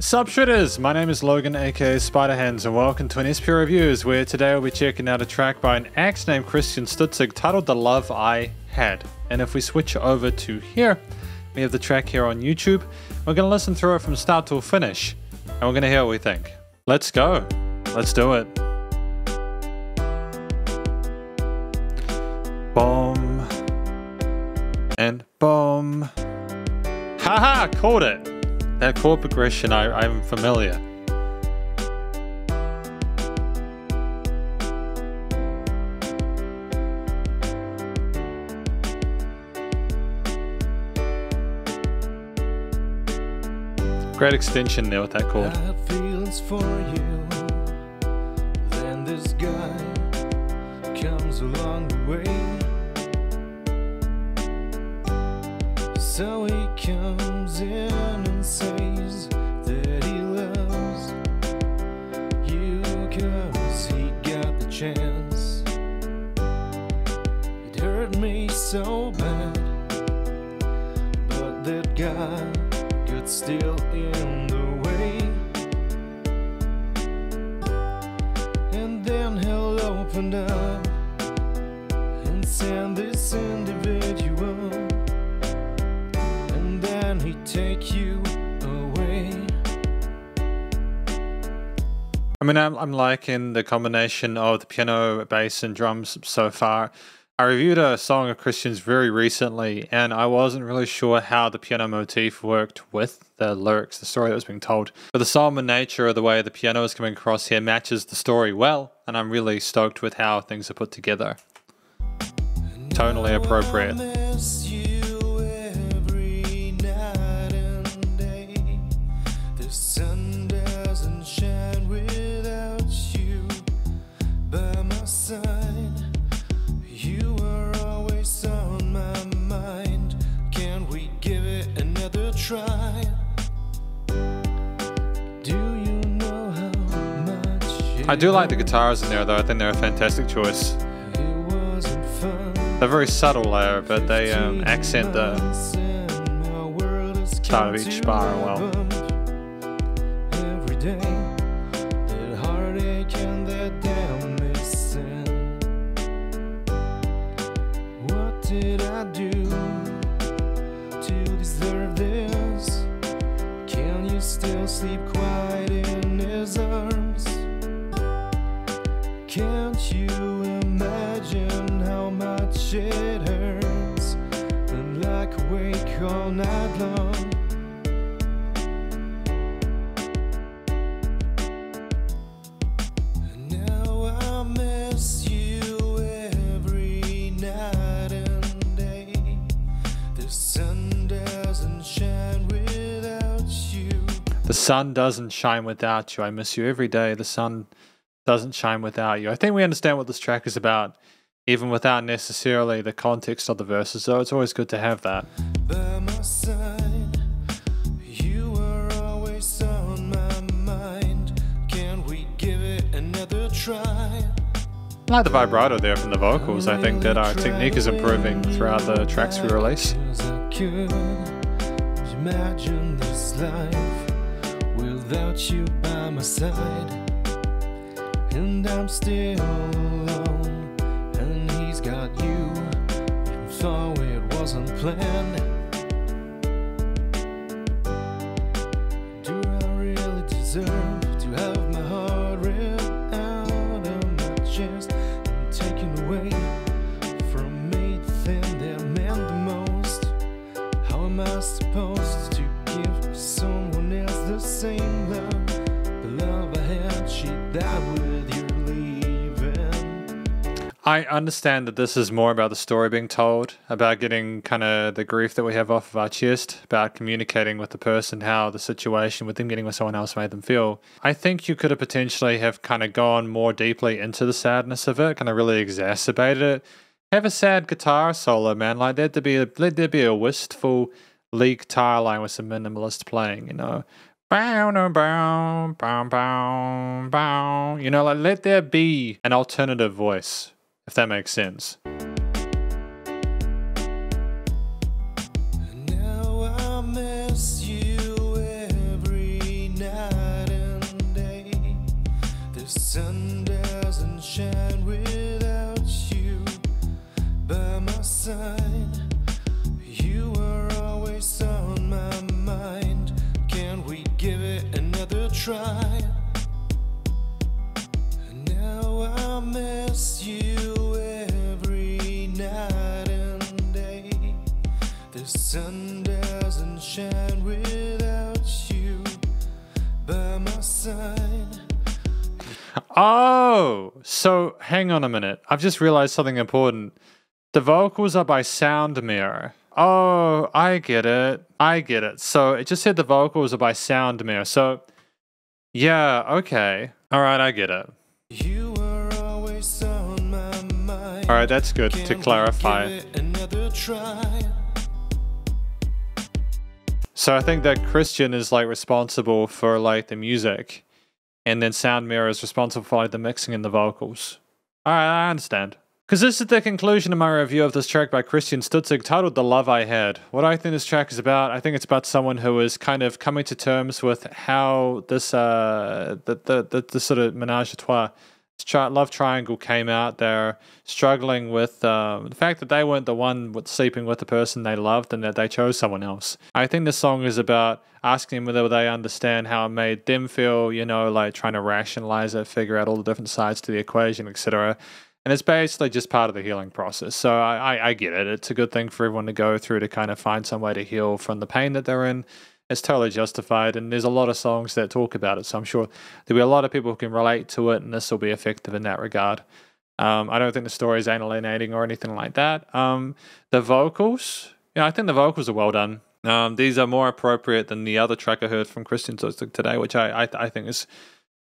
Sup shredders, my name is Logan aka Spiderhands and welcome to an SP Reviews, where today we'll be checking out a track by an act named Christian Stutzig titled The Love I Had. And if we switch over to here, we have the track here on YouTube. We're going to listen through it from start to finish and we're going to hear what we think. Let's go. Let's do it. Boom. And boom. Haha, caught it. That chord progression, I'm familiar. Great extension there with that chord. I have feelings for you. Then this guy comes along the way. So he comes in and says that he loves you 'cause he got the chance. It hurt me so bad, but that guy got still in the way. And then he'll open up and send this individual, and then he'd take you away. I mean, I'm liking the combination of the piano, bass, and drums so far. I reviewed a song of Christian's very recently, and I wasn't really sure how the piano motif worked with the lyrics, the story that was being told. But the solemn nature of the way the piano is coming across here matches the story well, and I'm really stoked with how things are put together. Tonally appropriate. Try. Do you know how much I do like the guitars in there though, I think they're a fantastic choice. They're very subtle there, but they accent the start of each bar well. Every day, that heartache and that damn missing. What did I do to deserve this? Can you still sleep quiet in his arms? Can't you imagine how much it hurts and like awake all night long? And now I miss you every night and day. The sun doesn't shine without you. The sun doesn't shine without you. I miss you every day. The sun doesn't shine without you. I think we understand what this track is about, even without necessarily the context of the verses, so it's always good to have that. By my side, you are always on my mind. Can we give it another try? I like the vibrato there from the vocals. I think that our technique is improving throughout the tracks we release. I could imagine this life without you by my side, and I'm still alone, and he's got you, even though it wasn't planned. Do I really deserve to have my heart ripped out of my chest and taken away from me, the thing that meant the most? How am I supposed to give someone else the same love? The love I had, she died with your leaving. I understand that this is more about the story being told, about getting kind of the grief that we have off of our chest, about communicating with the person how the situation with them getting with someone else made them feel. I think you could have potentially have kind of gone more deeply into the sadness of it, kind of really exacerbated it. Have a sad guitar solo, man. Like let there be a wistful lead guitar line with some minimalist playing, you know. Bow, no, bow, bow, bow, bow. You know, like let there be an alternative voice, if that makes sense. Now I miss you every night. side. You are always on my mind. Can we give it another try? Now I miss you every night and day. The sun doesn't shine without you by my side. Oh, so hang on a minute. I've just realized something important. The vocals are by Sound Mirror. Oh, I get it. I get it. So it just said the vocals are by Sound Mirror. So, yeah, okay. All right, I get it. You are always on my mind. All right, that's good to clarify. Give it another try. So I think that Christian is like responsible for like the music, and then Sound Mirror is responsible for like the mixing and the vocals. All right, I understand. Because this is the conclusion of my review of this track by Christian Stutzig titled The Love I Had. What I think this track is about, I think it's about someone who is kind of coming to terms with how this, the sort of menage a trois, love triangle came out. They're struggling with the fact that they weren't the one sleeping with the person they loved and that they chose someone else. I think this song is about asking whether they understand how it made them feel, you know, like trying to rationalize it, figure out all the different sides to the equation, etc. And it's basically just part of the healing process. So I get it. It's a good thing for everyone to go through to kind of find some way to heal from the pain that they're in. It's totally justified. And there's a lot of songs that talk about it. So I'm sure there'll be a lot of people who can relate to it, and this will be effective in that regard. I don't think the story is alienating or anything like that. The vocals, I think the vocals are well done. These are more appropriate than the other track I heard from Christian Stutzig today, which I think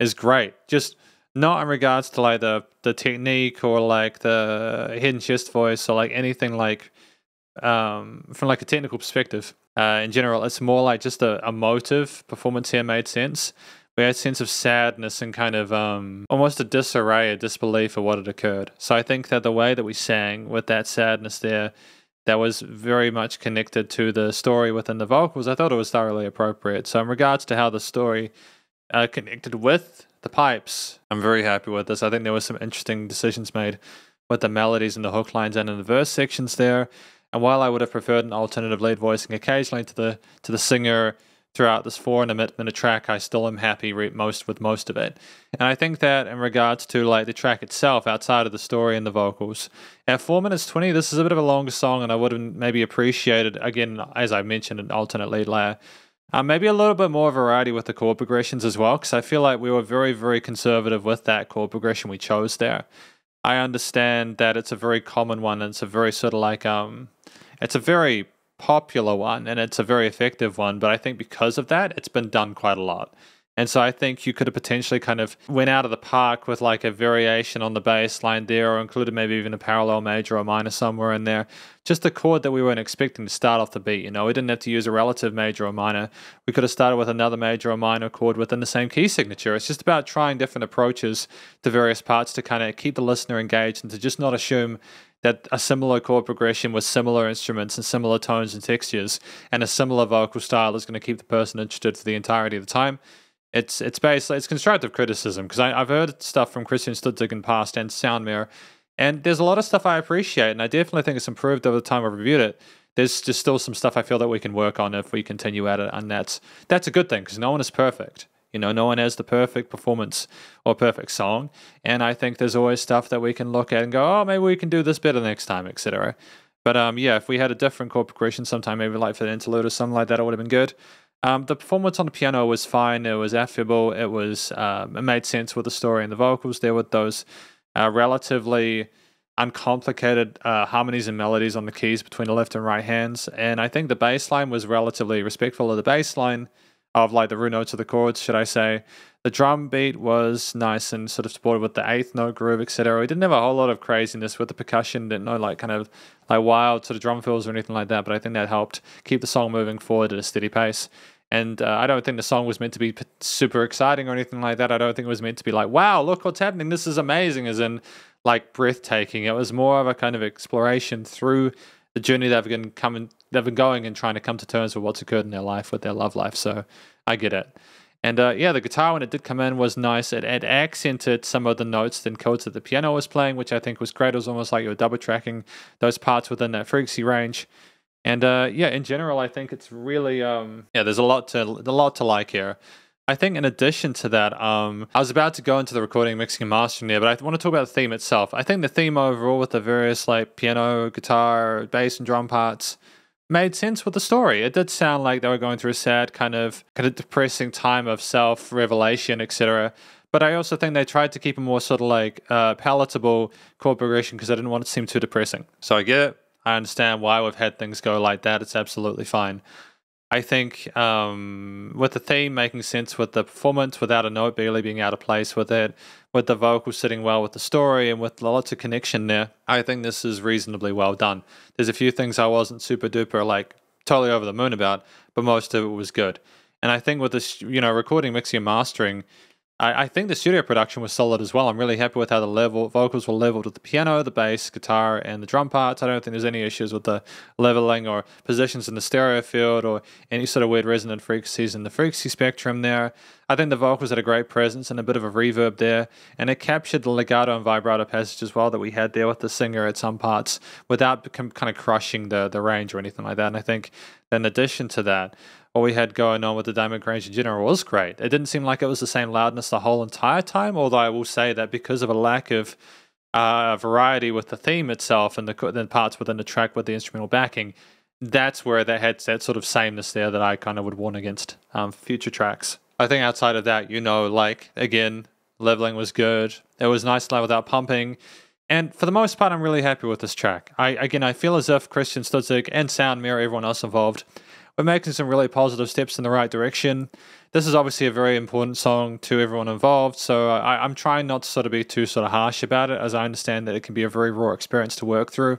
is great. Just not in regards to like the technique or like the hidden chest voice or like anything like from like a technical perspective. In general, it's more like just a emotive performance here made sense. We had a sense of sadness and kind of almost a disarray, a disbelief of what had occurred. So I think that the way that we sang with that sadness there, that was very much connected to the story within the vocals. I thought it was thoroughly appropriate. So in regards to how the story connected with the pipes, I'm very happy with this. I think there were some interesting decisions made with the melodies and the hook lines and in the verse sections there. And while I would have preferred an alternative lead voicing occasionally to the singer throughout this 4.5 minute track, I still am happy with most of it. And I think that in regards to like the track itself, outside of the story and the vocals, at 4 minutes 20, this is a bit of a longer song, and I would have maybe appreciated, again, as I mentioned, an alternate lead layer. Maybe a little bit more variety with the chord progressions as well, because I feel like we were very, very conservative with that chord progression we chose there. I understand that it's a very common one, and it's a very sort of like, it's a very popular one, and it's a very effective one, but I think because of that, it's been done quite a lot. And so I think you could have potentially kind of went out of the park with like a variation on the bass line there, or included maybe even a parallel major or minor somewhere in there. Just a chord that we weren't expecting to start off the beat. You know, we didn't have to use a relative major or minor. We could have started with another major or minor chord within the same key signature. It's just about trying different approaches to various parts to kind of keep the listener engaged and to just not assume that a similar chord progression with similar instruments and similar tones and textures and a similar vocal style is going to keep the person interested for the entirety of the time. It's basically, it's constructive criticism, because I've heard stuff from Christian Stutzig in past and Sound Mirror, and there's a lot of stuff I appreciate, and I definitely think it's improved over the time I've reviewed it. There's just still some stuff I feel that we can work on if we continue at it, and that's a good thing, because no one is perfect. You know, no one has the perfect performance or perfect song, and I think there's always stuff that we can look at and go, oh, maybe we can do this better next time, etc. But yeah, if we had a different chord progression sometime, maybe like for the interlude or something like that, it would have been good. The performance on the piano was fine. It was affable. It was it made sense with the story and the vocals there, with those relatively uncomplicated harmonies and melodies on the keys between the left and right hands. And I think the bass line was relatively respectful of the bass line, of like the root notes of the chords, should I say. The drum beat was nice and sort of supported with the eighth note groove, etc. We didn't have a whole lot of craziness with the percussion, didn't know like kind of like wild sort of drum fills or anything like that, but I think that helped keep the song moving forward at a steady pace. And I don't think the song was meant to be super exciting or anything like that. I don't think it was meant to be like, wow, look what's happening, this is amazing, as in like breathtaking. It was more of a kind of exploration through the journey they've been going and trying to come to terms with what's occurred in their life, with their love life. So I get it. And yeah, the guitar, when it did come in, was nice. It accented some of the notes and chords that the piano was playing, which I think was great. It was almost like you were double tracking those parts within that frequency range. And yeah, in general, I think it's really yeah. There's a lot to like here. I think in addition to that, I was about to go into the recording, mixing, and mastering there, but I want to talk about the theme itself. I think the theme overall, with the various like piano, guitar, bass, and drum parts, made sense with the story. It did sound like they were going through a sad kind of depressing time of self-revelation, etc. But I also think they tried to keep a more sort of like palatable chord progression because I didn't want it to seem too depressing. So I get it. I understand why we've had things go like that. It's absolutely fine. I think with the theme making sense with the performance, without a note barely being out of place with it, with the vocals sitting well with the story, and with lots of connection there, I think this is reasonably well done. There's a few things I wasn't super duper like totally over the moon about, but most of it was good. And I think with this, recording, mixing, and mastering, I think the studio production was solid as well. I'm really happy with how the vocals were leveled with the piano, the bass, guitar, and the drum parts. I don't think there's any issues with the leveling or positions in the stereo field or any sort of weird resonant frequencies in the frequency spectrum there. I think the vocals had a great presence and a bit of a reverb there, and it captured the legato and vibrato passage as well that we had there with the singer at some parts without kind of crushing the range or anything like that. And I think in addition to that, what we had going on with the dynamic range in general was great. It didn't seem like it was the same loudness the whole entire time, although I will say that because of a lack of variety with the theme itself and the parts within the track with the instrumental backing, that's where they had that sort of sameness there that I kind of would warn against future tracks. I think outside of that, again, leveling was good. It was nice loud without pumping. And for the most part, I'm really happy with this track. I feel as if Christian Stutzig and Soundmere, everyone else involved, we're making some really positive steps in the right direction. This is obviously a very important song to everyone involved, so I'm trying not to sort of be too sort of harsh about it, as I understand that it can be a very raw experience to work through.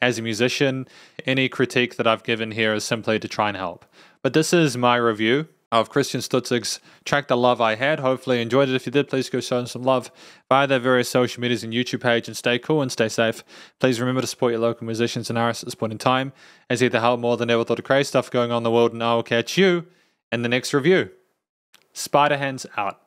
As a musician, any critique that I've given here is simply to try and help. But this is my review of Christian Stutzig's track The Love I Had. Hopefully you enjoyed it. If you did, please go show them some love via their various social medias and YouTube page, and stay cool and stay safe. Please remember to support your local musicians and artists at this point in time, as either help more than ever thought of crazy stuff going on in the world, and I will catch you in the next review. Spider Hands out.